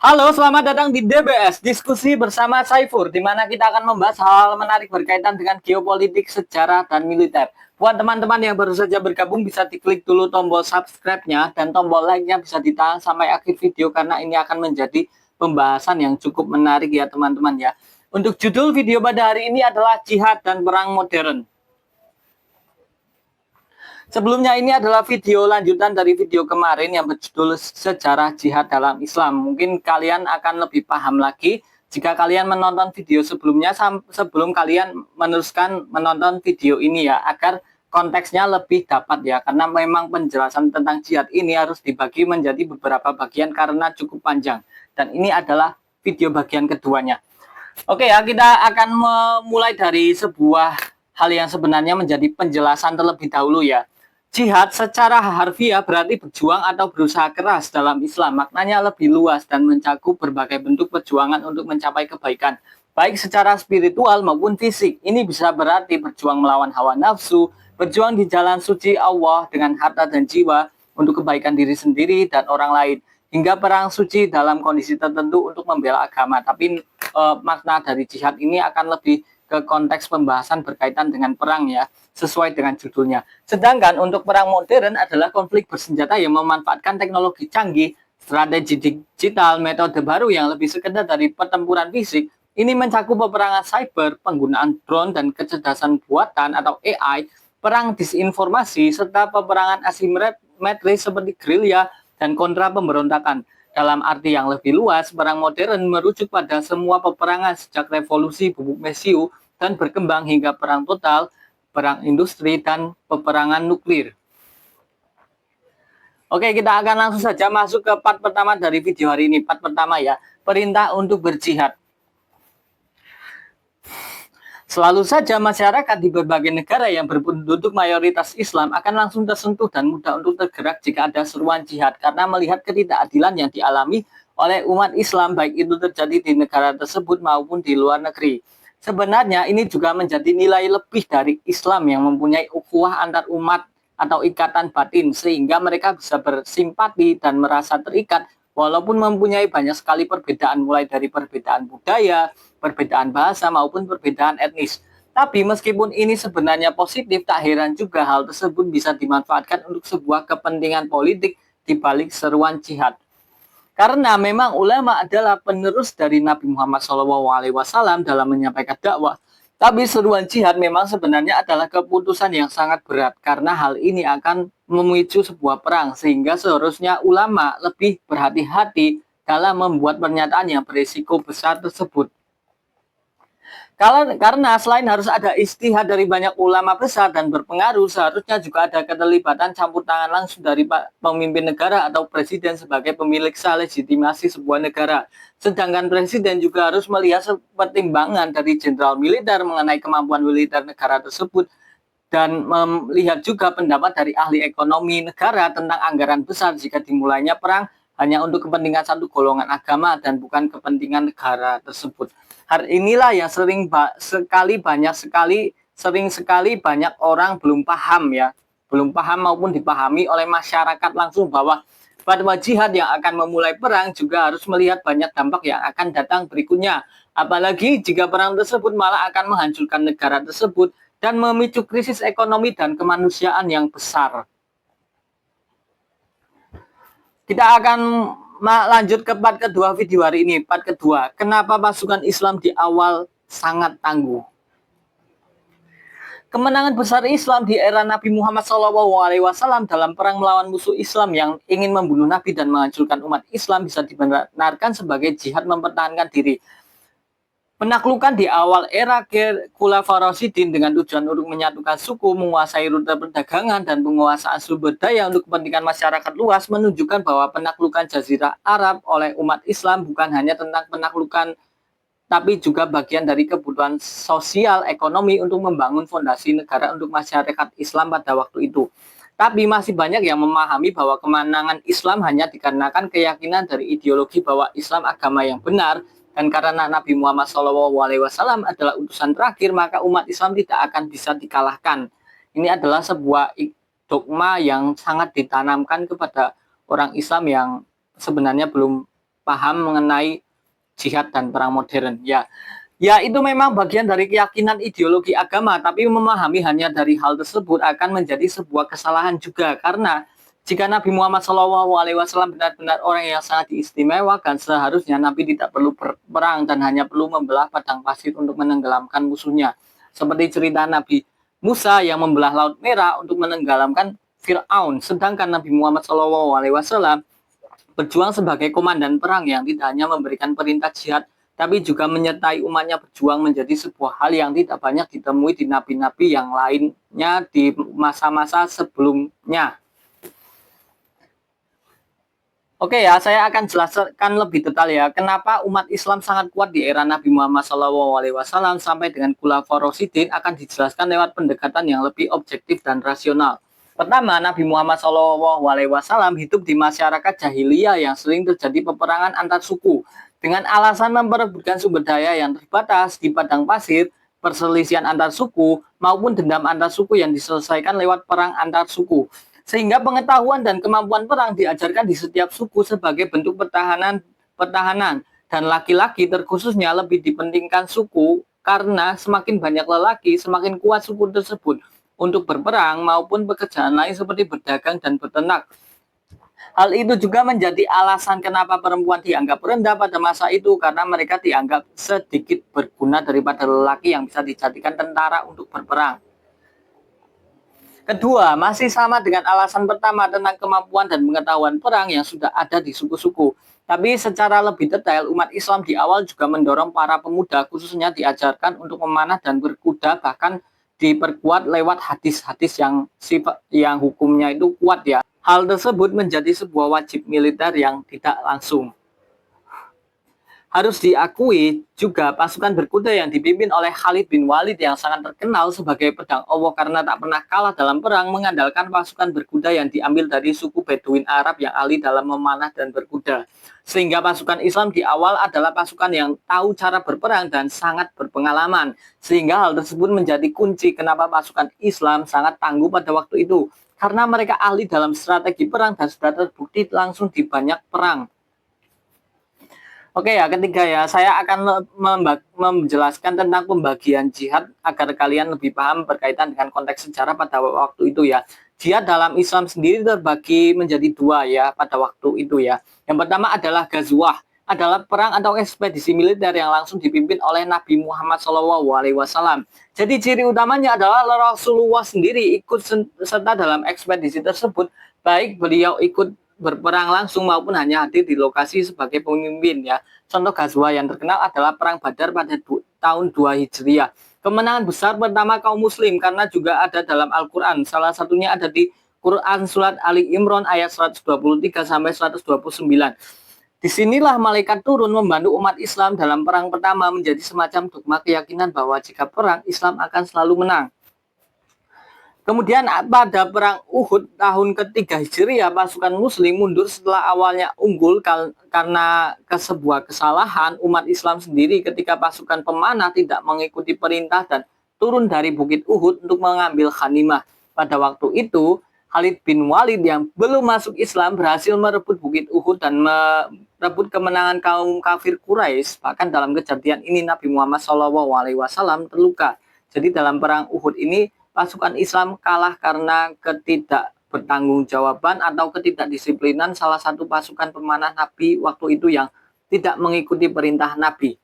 Halo, selamat datang di DBS, diskusi bersama Saifur, di mana kita akan membahas hal menarik berkaitan dengan geopolitik, sejarah, dan militer. Buat teman-teman yang baru saja bergabung, bisa diklik dulu tombol subscribe-nya, dan tombol like-nya bisa ditahan sampai akhir video, karena ini akan menjadi pembahasan yang cukup menarik ya teman-teman ya. Untuk judul video pada hari ini adalah Jihad dan Perang Modern. Sebelumnya ini adalah video lanjutan dari video kemarin yang berjudul Sejarah Jihad dalam Islam. Mungkin kalian akan lebih paham lagi jika kalian menonton video sebelumnya sebelum kalian meneruskan menonton video ini ya, agar konteksnya lebih dapat ya, karena memang penjelasan tentang jihad ini harus dibagi menjadi beberapa bagian karena cukup panjang. Dan ini adalah video bagian keduanya. Oke ya, kita akan memulai dari sebuah hal yang sebenarnya menjadi penjelasan terlebih dahulu ya. Jihad secara harfiah berarti berjuang atau berusaha keras dalam Islam. Maknanya lebih luas dan mencakup berbagai bentuk perjuangan untuk mencapai kebaikan, baik secara spiritual maupun fisik. Ini bisa berarti berjuang melawan hawa nafsu, berjuang di jalan suci Allah dengan harta dan jiwa untuk kebaikan diri sendiri dan orang lain, hingga perang suci dalam kondisi tertentu untuk membela agama. Tapi makna dari jihad ini akan lebih ke konteks pembahasan berkaitan dengan perang ya, sesuai dengan judulnya. Sedangkan untuk perang modern adalah konflik bersenjata yang memanfaatkan teknologi canggih, strategi digital, metode baru yang lebih sekedar dari pertempuran fisik. Ini mencakup peperangan cyber, penggunaan drone dan kecerdasan buatan atau AI, perang disinformasi, serta peperangan asimetris seperti gerilya dan kontra pemberontakan. Dalam arti yang lebih luas, perang modern merujuk pada semua peperangan sejak revolusi bubuk mesiu dan berkembang hingga perang total, perang industri, dan peperangan nuklir. Oke, kita akan langsung saja masuk ke part pertama dari video hari ini. Part pertama ya, perintah untuk berjihad. Selalu saja masyarakat di berbagai negara yang berpenduduk mayoritas Islam akan langsung tersentuh dan mudah untuk tergerak jika ada seruan jihad, karena melihat ketidakadilan yang dialami oleh umat Islam, baik itu terjadi di negara tersebut maupun di luar negeri. Sebenarnya ini juga menjadi nilai lebih dari Islam yang mempunyai ukhuwah antar umat atau ikatan batin, sehingga mereka bisa bersimpati dan merasa terikat walaupun mempunyai banyak sekali perbedaan, mulai dari perbedaan budaya, perbedaan bahasa, maupun perbedaan etnis. Tapi meskipun ini sebenarnya positif, tak heran juga hal tersebut bisa dimanfaatkan untuk sebuah kepentingan politik di balik seruan jihad. Karena memang ulama adalah penerus dari Nabi Muhammad SAW dalam menyampaikan dakwah. Tapi seruan jihad memang sebenarnya adalah keputusan yang sangat berat, karena hal ini akan memicu sebuah perang, sehingga seharusnya ulama lebih berhati-hati dalam membuat pernyataan yang berisiko besar tersebut. Karena selain harus ada istihad dari banyak ulama besar dan berpengaruh, seharusnya juga ada keterlibatan campur tangan langsung dari pemimpin negara atau presiden sebagai pemilik sah legitimasi sebuah negara. Sedangkan presiden juga harus melihat pertimbangan dari jenderal militer mengenai kemampuan militer negara tersebut, dan melihat juga pendapat dari ahli ekonomi negara tentang anggaran besar jika dimulainya perang hanya untuk kepentingan satu golongan agama dan bukan kepentingan negara tersebut. Hal inilah yang sering sekali banyak orang belum paham ya, belum paham maupun dipahami oleh masyarakat langsung, bahwa fatwa jihad yang akan memulai perang juga harus melihat banyak dampak yang akan datang berikutnya. Apalagi jika perang tersebut malah akan menghancurkan negara tersebut dan memicu krisis ekonomi dan kemanusiaan yang besar. Kita akan lanjut ke part kedua video hari ini. Part kedua, kenapa pasukan Islam di awal sangat tangguh. Kemenangan besar Islam di era Nabi Muhammad SAW dalam perang melawan musuh Islam yang ingin membunuh Nabi dan menghancurkan umat Islam bisa dibenarkan sebagai jihad mempertahankan diri. Penaklukan di awal era Khulafaur Rasyidin dengan tujuan untuk menyatukan suku, menguasai rute perdagangan, dan penguasaan sumber daya untuk kepentingan masyarakat luas menunjukkan bahwa penaklukan Jazirah Arab oleh umat Islam bukan hanya tentang penaklukan, tapi juga bagian dari kebutuhan sosial ekonomi untuk membangun fondasi negara untuk masyarakat Islam pada waktu itu. Tapi masih banyak yang memahami bahwa kemenangan Islam hanya dikarenakan keyakinan dari ideologi bahwa Islam agama yang benar, dan karena Nabi Muhammad SAW adalah utusan terakhir, maka umat Islam tidak akan bisa dikalahkan. Ini adalah sebuah dogma yang sangat ditanamkan kepada orang Islam yang sebenarnya belum paham mengenai jihad dan perang modern. Ya, itu memang bagian dari keyakinan ideologi agama, tapi memahami hanya dari hal tersebut akan menjadi sebuah kesalahan juga, karena jika Nabi Muhammad SAW benar-benar orang yang sangat diistimewakan, seharusnya Nabi tidak perlu berperang dan hanya perlu membelah padang pasir untuk menenggelamkan musuhnya. Seperti cerita Nabi Musa yang membelah Laut Merah untuk menenggelamkan Fir'aun, sedangkan Nabi Muhammad SAW berjuang sebagai komandan perang yang tidak hanya memberikan perintah jihad, tapi juga menyertai umatnya berjuang menjadi sebuah hal yang tidak banyak ditemui di nabi-nabi yang lainnya di masa-masa sebelumnya. Oke ya, saya akan jelaskan lebih detail ya, kenapa umat Islam sangat kuat di era Nabi Muhammad SAW sampai dengan Khulafaur Rasyidin akan dijelaskan lewat pendekatan yang lebih objektif dan rasional. Pertama, Nabi Muhammad SAW hidup di masyarakat jahiliyah yang sering terjadi peperangan antar suku. Dengan alasan memperebutkan sumber daya yang terbatas di padang pasir, perselisihan antar suku, maupun dendam antar suku yang diselesaikan lewat perang antar suku. Sehingga pengetahuan dan kemampuan perang diajarkan di setiap suku sebagai bentuk pertahanan. Dan laki-laki terkhususnya lebih dipentingkan suku, karena semakin banyak lelaki, semakin kuat suku tersebut untuk berperang maupun pekerjaan lain seperti berdagang dan beternak. Hal itu juga menjadi alasan kenapa perempuan dianggap rendah pada masa itu, karena mereka dianggap sedikit berguna daripada lelaki yang bisa dijadikan tentara untuk berperang. Kedua, masih sama dengan alasan pertama tentang kemampuan dan pengetahuan perang yang sudah ada di suku-suku. Tapi secara lebih detail, umat Islam di awal juga mendorong para pemuda khususnya diajarkan untuk memanah dan berkuda, bahkan diperkuat lewat hadis-hadis yang hukumnya itu kuat ya. Hal tersebut menjadi sebuah wajib militer yang tidak langsung. Harus diakui juga pasukan berkuda yang dipimpin oleh Khalid bin Walid yang sangat terkenal sebagai pedang Allah karena tak pernah kalah dalam perang, mengandalkan pasukan berkuda yang diambil dari suku Beduin Arab yang ahli dalam memanah dan berkuda. Sehingga pasukan Islam di awal adalah pasukan yang tahu cara berperang dan sangat berpengalaman. Sehingga hal tersebut menjadi kunci kenapa pasukan Islam sangat tangguh pada waktu itu. Karena mereka ahli dalam strategi perang dan sudah terbukti langsung di banyak perang. Oke ya, ketiga ya, saya akan menjelaskan tentang pembagian jihad agar kalian lebih paham berkaitan dengan konteks sejarah pada waktu itu ya. Jihad dalam Islam sendiri terbagi menjadi dua ya pada waktu itu ya. Yang pertama adalah Ghazwah, adalah perang atau ekspedisi militer yang langsung dipimpin oleh Nabi Muhammad SAW. Jadi ciri utamanya adalah Rasulullah sendiri ikut serta dalam ekspedisi tersebut, baik beliau ikut berperang langsung maupun hanya hadir di lokasi sebagai pemimpin ya. Contoh Ghazwah yang terkenal adalah perang Badar pada tahun 2 Hijriah. Kemenangan besar pertama kaum muslim karena juga ada dalam Al-Qur'an. Salah satunya ada di Quran surat Ali Imran ayat 123 sampai 129. Disinilah malaikat turun membantu umat Islam dalam perang pertama, menjadi semacam dogma keyakinan bahwa jika perang Islam akan selalu menang. Kemudian pada perang Uhud tahun ketiga Hijriah, pasukan muslim mundur setelah awalnya unggul karena sebuah kesalahan umat Islam sendiri ketika pasukan pemanah tidak mengikuti perintah dan turun dari Bukit Uhud untuk mengambil ghanimah. Pada waktu itu, Khalid bin Walid yang belum masuk Islam berhasil merebut Bukit Uhud dan merebut kemenangan kaum kafir Quraisy. Bahkan dalam kejadian ini Nabi Muhammad SAW terluka. Jadi dalam perang Uhud ini pasukan Islam kalah karena ketidakbertanggungjawaban atau ketidakdisiplinan salah satu pasukan pemanah Nabi waktu itu yang tidak mengikuti perintah Nabi.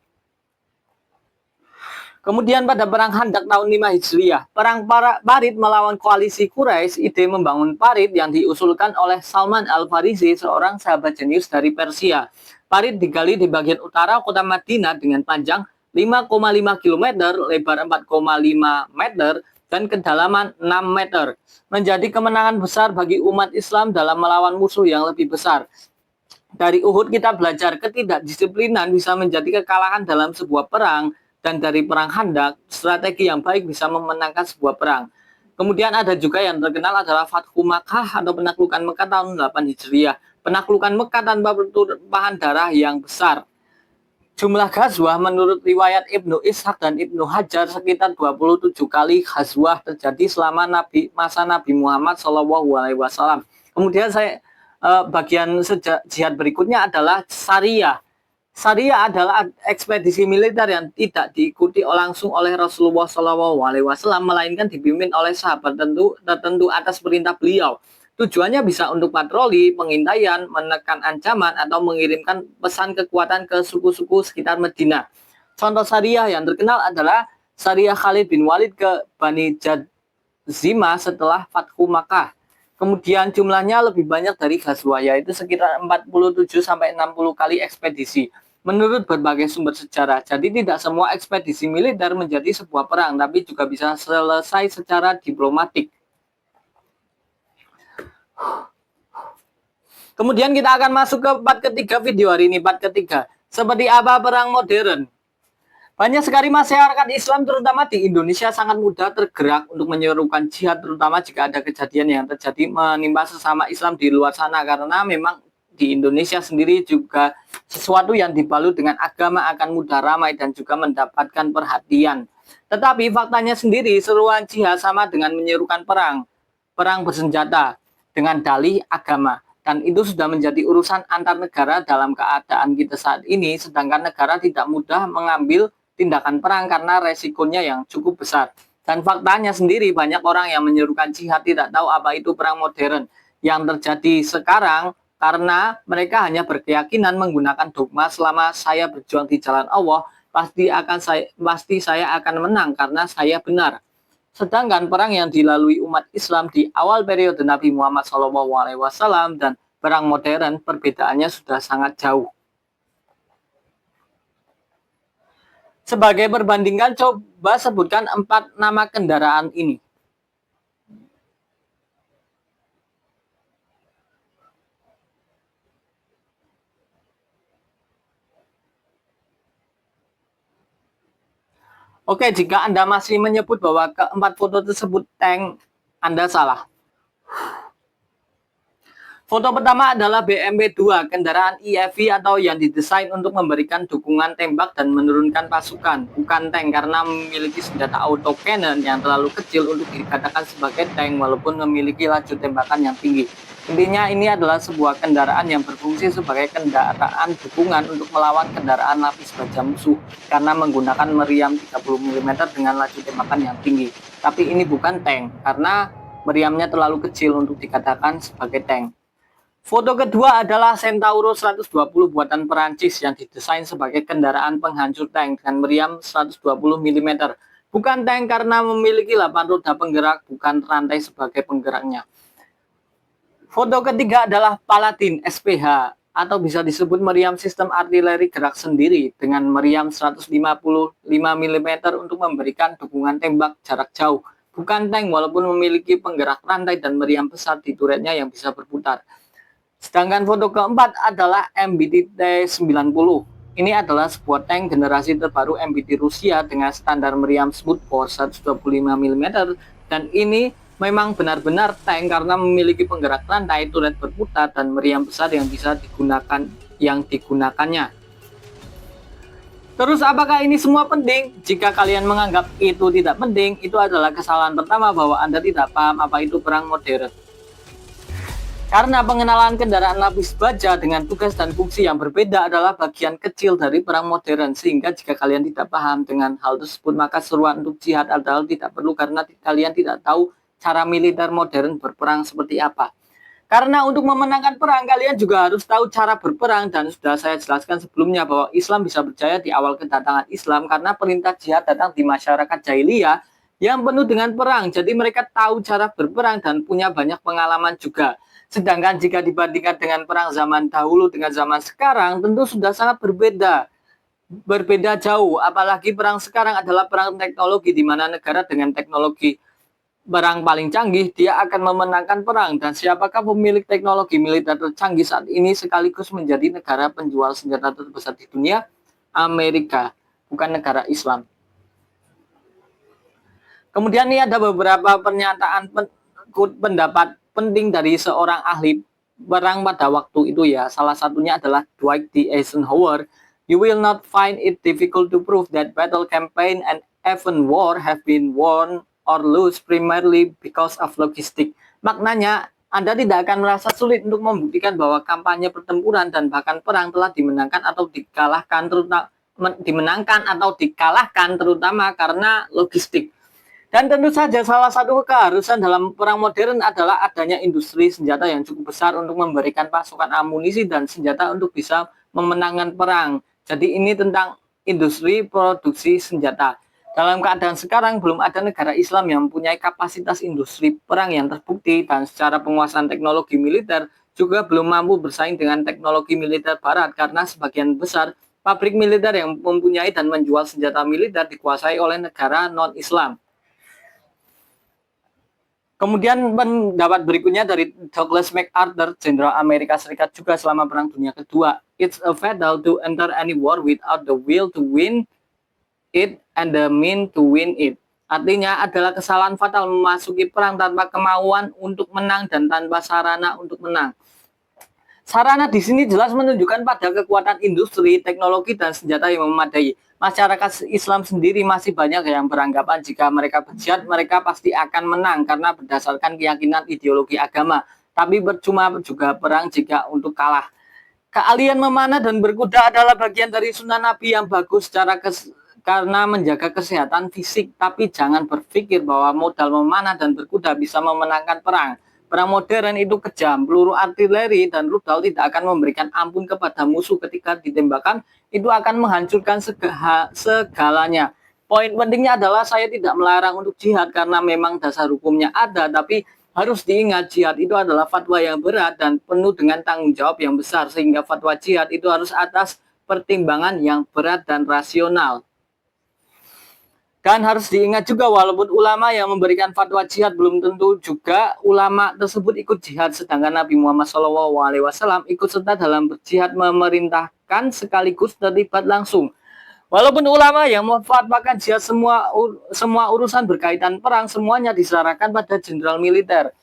Kemudian pada perang Khandaq tahun 5 Hijriah, perang Parit melawan koalisi Quraisy, ide membangun Parit yang diusulkan oleh Salman Al-Farisi, seorang sahabat jenius dari Persia. Parit digali di bagian utara kota Madinah dengan panjang 5,5 km, lebar 4,5 meter, dan kedalaman 6 meter. Menjadi kemenangan besar bagi umat Islam dalam melawan musuh yang lebih besar. Dari Uhud kita belajar ketidakdisiplinan bisa menjadi kekalahan dalam sebuah perang, dan dari perang Khandaq, strategi yang baik bisa memenangkan sebuah perang. Kemudian ada juga yang terkenal adalah Fathu Makkah atau penaklukan Mekah tahun 8 Hijriah. Penaklukan Mekah tanpa pertumpahan darah yang besar. Jumlah Ghazwah menurut riwayat Ibnu Ishaq dan Ibnu Hajar sekitar 27 kali Ghazwah terjadi selama masa Nabi Muhammad SAW. Kemudian bagian jihad berikutnya adalah Syariah. Syariah adalah ekspedisi militer yang tidak diikuti langsung oleh Rasulullah SAW, melainkan dipimpin oleh sahabat tertentu atas perintah beliau. Tujuannya bisa untuk patroli, pengintaian, menekan ancaman, atau mengirimkan pesan kekuatan ke suku-suku sekitar Madinah. Contoh syariah yang terkenal adalah syariah Khalid bin Walid ke Bani Jadzimah setelah Fathu Makkah. Kemudian jumlahnya lebih banyak dari Ghazwah, yaitu sekitar 47-60 kali ekspedisi. Menurut berbagai sumber sejarah, jadi tidak semua ekspedisi militer menjadi sebuah perang, tapi juga bisa selesai secara diplomatik. Kemudian kita akan masuk ke part ketiga video hari ini, part ketiga. Seperti apa perang modern? Banyak sekali masyarakat Islam terutama di Indonesia sangat mudah tergerak untuk menyerukan jihad, terutama jika ada kejadian yang terjadi menimpa sesama Islam di luar sana, karena memang di Indonesia sendiri juga sesuatu yang dibalut dengan agama akan mudah ramai dan juga mendapatkan perhatian. Tetapi faktanya sendiri seruan jihad sama dengan menyerukan perang bersenjata dengan dalih agama. Dan itu sudah menjadi urusan antar negara dalam keadaan kita saat ini, sedangkan negara tidak mudah mengambil tindakan perang karena resikonya yang cukup besar. Dan faktanya sendiri banyak orang yang menyerukan jihad tidak tahu apa itu perang modern yang terjadi sekarang, karena mereka hanya berkeyakinan menggunakan dogma selama saya berjuang di jalan Allah, pasti saya akan menang karena saya benar. Sedangkan perang yang dilalui umat Islam di awal periode Nabi Muhammad SAW dan perang modern perbedaannya sudah sangat jauh. Sebagai perbandingan, coba sebutkan 4 nama kendaraan ini. Oke, jika Anda masih menyebut bahwa keempat foto tersebut tank, Anda salah. Foto pertama adalah BMW 2, kendaraan EFV atau yang didesain untuk memberikan dukungan tembak dan menurunkan pasukan, bukan tank karena memiliki senjata autocannon yang terlalu kecil untuk dikatakan sebagai tank walaupun memiliki laju tembakan yang tinggi. Intinya ini adalah sebuah kendaraan yang berfungsi sebagai kendaraan dukungan untuk melawan kendaraan lapis baja musuh karena menggunakan meriam 30 mm dengan laju tembakan yang tinggi. Tapi ini bukan tank karena meriamnya terlalu kecil untuk dikatakan sebagai tank. Foto kedua adalah Centauro 120 buatan Perancis yang didesain sebagai kendaraan penghancur tank dengan meriam 120 mm. Bukan tank karena memiliki 8 roda penggerak, bukan rantai sebagai penggeraknya. Foto ketiga adalah Paladin SPH atau bisa disebut meriam sistem artileri gerak sendiri dengan meriam 155 mm untuk memberikan dukungan tembak jarak jauh. Bukan tank walaupun memiliki penggerak rantai dan meriam besar di turretnya yang bisa berputar. Sedangkan foto keempat adalah MBT T-90. Ini adalah sebuah tank generasi terbaru MBT Rusia dengan standar meriam smoothbore 125 mm dan ini memang benar-benar tank karena memiliki penggerak rantai, turret berputar dan meriam besar yang bisa digunakannya. Terus apakah ini semua penting? Jika kalian menganggap itu tidak penting, itu adalah kesalahan pertama bahwa Anda tidak paham apa itu perang modern. Karena pengenalan kendaraan lapis baja dengan tugas dan fungsi yang berbeda adalah bagian kecil dari perang modern, sehingga jika kalian tidak paham dengan hal tersebut, maka seruan untuk jihad adalah tidak perlu karena kalian tidak tahu cara militer modern berperang seperti apa. Karena untuk memenangkan perang, kalian juga harus tahu cara berperang, dan sudah saya jelaskan sebelumnya bahwa Islam bisa berjaya di awal kedatangan Islam karena perintah jihad datang di masyarakat jahiliyah yang penuh dengan perang. Jadi mereka tahu cara berperang dan punya banyak pengalaman juga. Sedangkan jika dibandingkan dengan perang zaman dahulu dengan zaman sekarang, tentu sudah sangat berbeda jauh. Apalagi perang sekarang adalah perang teknologi, di mana negara dengan teknologi perang paling canggih, dia akan memenangkan perang. Dan siapakah pemilik teknologi militer tercanggih saat ini sekaligus menjadi negara penjual senjata terbesar di dunia? Amerika, bukan negara Islam. Kemudian ini ada beberapa pernyataan pendapat penting dari seorang ahli perang pada waktu itu ya. Salah satunya adalah Dwight D. Eisenhower. You will not find it difficult to prove that battle campaign and even war have been won or lose primarily because of logistic. Maknanya, Anda tidak akan merasa sulit untuk membuktikan bahwa kampanye pertempuran dan bahkan perang telah dimenangkan atau dikalahkan, terutama karena logistik. Dan tentu saja salah satu keharusan dalam perang modern adalah adanya industri senjata yang cukup besar untuk memberikan pasukan amunisi dan senjata untuk bisa memenangkan perang. Jadi ini tentang industri produksi senjata. Dalam keadaan sekarang belum ada negara Islam yang mempunyai kapasitas industri perang yang terbukti, dan secara penguasaan teknologi militer juga belum mampu bersaing dengan teknologi militer barat karena sebagian besar pabrik militer yang mempunyai dan menjual senjata militer dikuasai oleh negara non-Islam. Kemudian pendapat berikutnya dari Douglas MacArthur, Jenderal Amerika Serikat juga selama Perang Dunia Kedua. It's a fatal to enter any war without the will to win it and the mean to win it. Artinya adalah kesalahan fatal memasuki perang tanpa kemauan untuk menang dan tanpa sarana untuk menang. Sarana di sini jelas menunjukkan pada kekuatan industri, teknologi, dan senjata yang memadai. Masyarakat Islam sendiri masih banyak yang beranggapan jika mereka berjihad, mereka pasti akan menang karena berdasarkan keyakinan ideologi agama. Tapi percuma juga perang jika untuk kalah. Keahlian memanah dan berkuda adalah bagian dari sunnah Nabi yang bagus karena menjaga kesehatan fisik. Tapi jangan berpikir bahwa modal memanah dan berkuda bisa memenangkan perang. Perang modern itu kejam, peluru artileri dan rudal tidak akan memberikan ampun kepada musuh ketika ditembakkan, itu akan menghancurkan segalanya. Poin pentingnya adalah saya tidak melarang untuk jihad karena memang dasar hukumnya ada, tapi harus diingat jihad itu adalah fatwa yang berat dan penuh dengan tanggung jawab yang besar, sehingga fatwa jihad itu harus atas pertimbangan yang berat dan rasional. Dan harus diingat juga walaupun ulama yang memberikan fatwa jihad belum tentu juga ulama tersebut ikut jihad, sedangkan Nabi Muhammad SAW ikut serta dalam berjihad, memerintahkan sekaligus terlibat langsung. Walaupun ulama yang memfatwakan jihad semua urusan berkaitan perang semuanya diserahkan pada jenderal militer,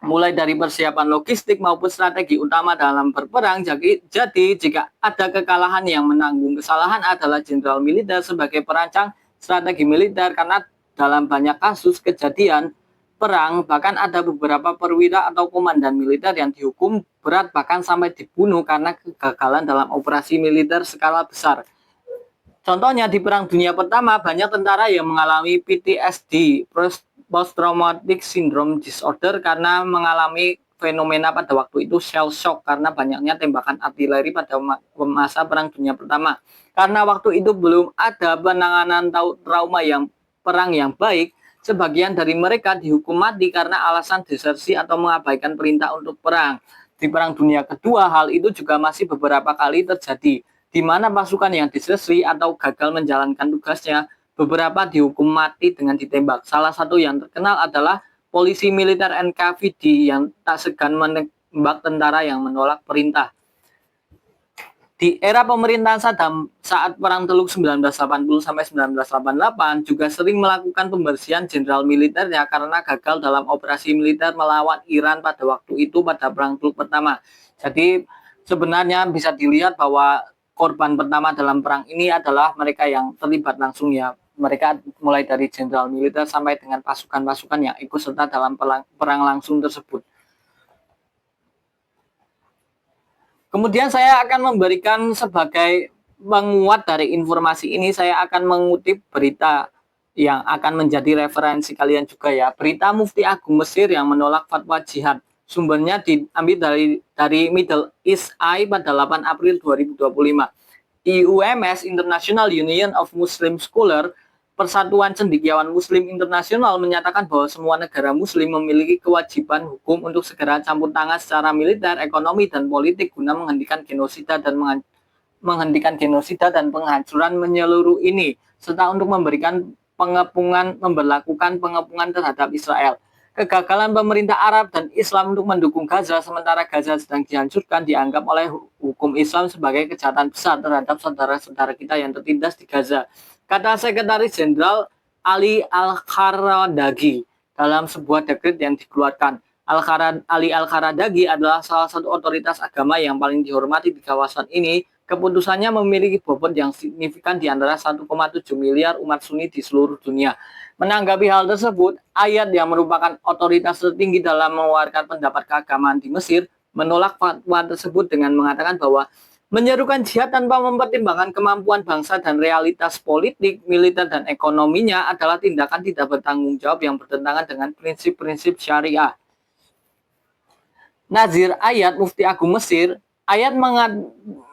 mulai dari persiapan logistik maupun strategi utama dalam berperang. Jadi jika ada kekalahan yang menanggung kesalahan adalah jenderal militer sebagai perancang strategi militer, karena dalam banyak kasus kejadian perang bahkan ada beberapa perwira atau komandan militer yang dihukum berat bahkan sampai dibunuh karena kegagalan dalam operasi militer skala besar. Contohnya di Perang Dunia Pertama banyak tentara yang mengalami PTSD, Post Traumatic Syndrome Disorder, karena mengalami fenomena pada waktu itu shell shock karena banyaknya tembakan artileri pada masa Perang Dunia Pertama. Karena waktu itu belum ada penanganan trauma perang yang baik, sebagian dari mereka dihukum mati karena alasan desersi atau mengabaikan perintah untuk perang. Di Perang Dunia Kedua hal itu juga masih beberapa kali terjadi, di mana pasukan yang desersi atau gagal menjalankan tugasnya beberapa dihukum mati dengan ditembak. Salah satu yang terkenal adalah polisi militer NKVD yang tak segan menembak tentara yang menolak perintah. Di era pemerintahan Saddam saat Perang Teluk 1980-1988 juga sering melakukan pembersihan jenderal militernya karena gagal dalam operasi militer melawan Iran pada waktu itu pada Perang Teluk pertama. Jadi sebenarnya bisa dilihat bahwa korban pertama dalam perang ini adalah mereka yang terlibat langsung, ya. Mereka mulai dari jenderal militer sampai dengan pasukan-pasukan yang ikut serta dalam perang langsung tersebut. Kemudian saya akan memberikan sebagai penguat dari informasi ini, saya akan mengutip berita yang akan menjadi referensi kalian juga, ya. Berita Mufti Agung Mesir yang menolak fatwa jihad. Sumbernya diambil dari Middle East Eye pada 8 April 2025. IUMS, International Union of Muslim Scholars, Persatuan Cendekiawan Muslim Internasional, menyatakan bahwa semua negara muslim memiliki kewajiban hukum untuk segera campur tangan secara militer, ekonomi, dan politik guna menghentikan genosida dan penghancuran menyeluruh ini, serta untuk memberlakukan pengepungan terhadap Israel. Kegagalan pemerintah Arab dan Islam untuk mendukung Gaza sementara Gaza sedang dihancurkan dianggap oleh hukum Islam sebagai kejahatan besar terhadap saudara-saudara kita yang tertindas di Gaza, kata Sekretaris Jenderal Ali Al-Qaradagi dalam sebuah dekret yang dikeluarkan. Ali Al-Qaradagi adalah salah satu otoritas agama yang paling dihormati di kawasan ini. Keputusannya memiliki bobot yang signifikan di antara 1,7 miliar umat Sunni di seluruh dunia. Menanggapi hal tersebut, ayat yang merupakan otoritas tertinggi dalam mengeluarkan pendapat keagamaan di Mesir menolak fatwa tersebut dengan mengatakan bahwa menyerukan jihad tanpa mempertimbangkan kemampuan bangsa dan realitas politik, militer, dan ekonominya adalah tindakan tidak bertanggung jawab yang bertentangan dengan prinsip-prinsip syariah. Nazir Ayat, Mufti Agung Mesir, Ayat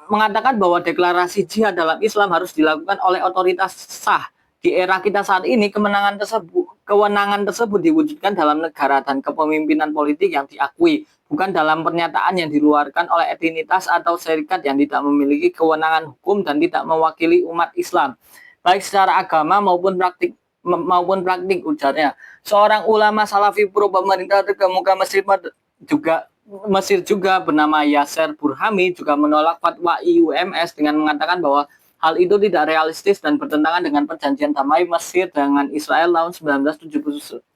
mengatakan bahwa deklarasi jihad dalam Islam harus dilakukan oleh otoritas sah. Di era kita saat ini, kewenangan tersebut diwujudkan dalam negara dan kepemimpinan politik yang diakui, bukan dalam pernyataan yang diluarkan oleh etinitas atau serikat yang tidak memiliki kewenangan hukum dan tidak mewakili umat Islam, baik secara agama maupun praktik ujarnya. Seorang ulama Salafi pro pemerintah terkemuka Mesir juga bernama Yasser Burhami juga menolak fatwa IUMS dengan mengatakan bahwa hal itu tidak realistis dan bertentangan dengan perjanjian damai Mesir dengan Israel tahun 1979.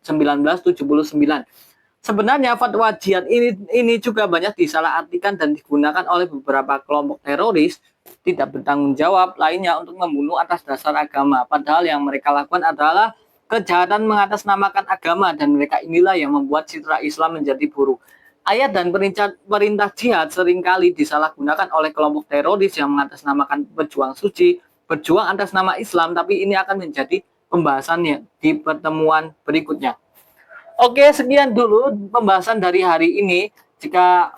Sebenarnya fatwa jihad ini juga banyak disalahartikan dan digunakan oleh beberapa kelompok teroris tidak bertanggung jawab lainnya untuk membunuh atas dasar agama. Padahal yang mereka lakukan adalah kejahatan mengatasnamakan agama dan mereka inilah yang membuat citra Islam menjadi buruk. Ayat dan perintah jihad seringkali disalahgunakan oleh kelompok teroris yang mengatasnamakan pejuang suci, berjuang atas nama Islam, tapi ini akan menjadi pembahasannya di pertemuan berikutnya. Oke, sekian dulu pembahasan dari hari ini. Jika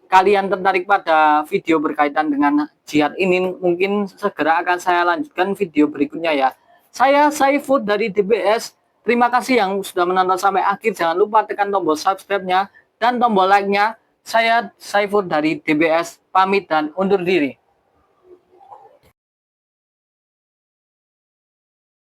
kalian tertarik pada video berkaitan dengan jihad ini, mungkin segera akan saya lanjutkan video berikutnya ya. Saya Saiful dari DBS. Terima kasih yang sudah menonton sampai akhir. Jangan lupa tekan tombol subscribe-nya dan tombol like-nya. Saya Saiful dari DBS pamit dan undur diri.